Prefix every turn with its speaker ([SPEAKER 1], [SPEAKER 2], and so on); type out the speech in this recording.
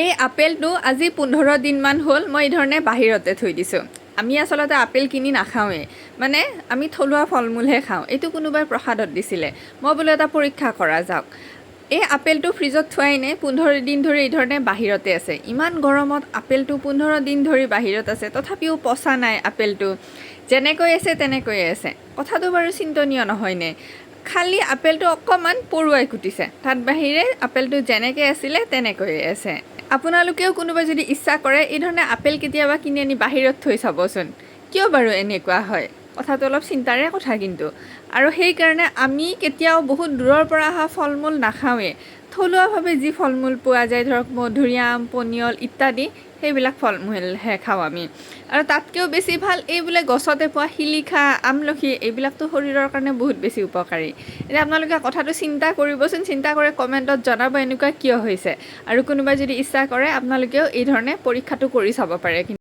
[SPEAKER 1] এই আপেলটো আজি 15 দিনমান হ'ল মই এই ধৰণে বাহিৰতে থৈ দিছোঁ। আমি আচলতে আপেল কিনি নাখাওঁৱেই, মানে আমি থলুৱা ফল মূলহে খাওঁ। এইটো কোনোবাই প্ৰসাদত দিছিলে, মই বোলো এটা পৰীক্ষা কৰা যাওক। এই আপেলটো ফ্ৰিজত থোৱাই নাই, 15 দিন ধৰি এই ধৰণে বাহিৰতে আছে। ইমান গৰমত আপেলটো 15 দিন ধৰি বাহিৰত আছে, তথাপিও পচা নাই আপেলটো, যেনেকৈ আছে তেনেকৈয়ে আছে। কথাটো বাৰু চিন্তনীয় নহয়নে? খালি আপেলটো অকণমান পৰুৱাই কুটিছে, তাত বাহিৰে আপেলটো যেনেকৈ আছিলে তেনেকৈয়ে আছে। আপোনালোকেও কোনোবাই যদি ইচ্ছা কৰে এই ধৰণে আপেল কেতিয়াবা কিনি আনি বাহিৰত থৈ চাবচোন, কিয় বাৰু এনেকুৱা হয়? কথাটো অলপ চিন্তাৰে কথা কিন্তু। আৰু সেইকাৰণে আমি কেতিয়াও বহুত দূৰৰ পৰা অহা ফল মূল নাখাওঁৱেই। থলুৱাভাৱে যি ফল মূল পোৱা যায়, ধৰক মধুৰিআম, পনিয়ল ইত্যাদি, সেইবিলাক ফল মূলহে খাওঁ আমি। আৰু তাতকৈও বেছি ভাল এই বোলে গছতে পোৱা শিলিখা, আমলখি, এইবিলাকতো শৰীৰৰ কাৰণে বহুত বেছি উপকাৰী। এতিয়া আপোনালোকে কথাটো চিন্তা কৰিবচোন, চিন্তা কৰি কমেণ্টত জনাব এনেকুৱা কিয় হৈছে। আৰু কোনোবাই যদি ইচ্ছা কৰে আপোনালোকেও এই ধৰণে পৰীক্ষাটো কৰি চাব পাৰে।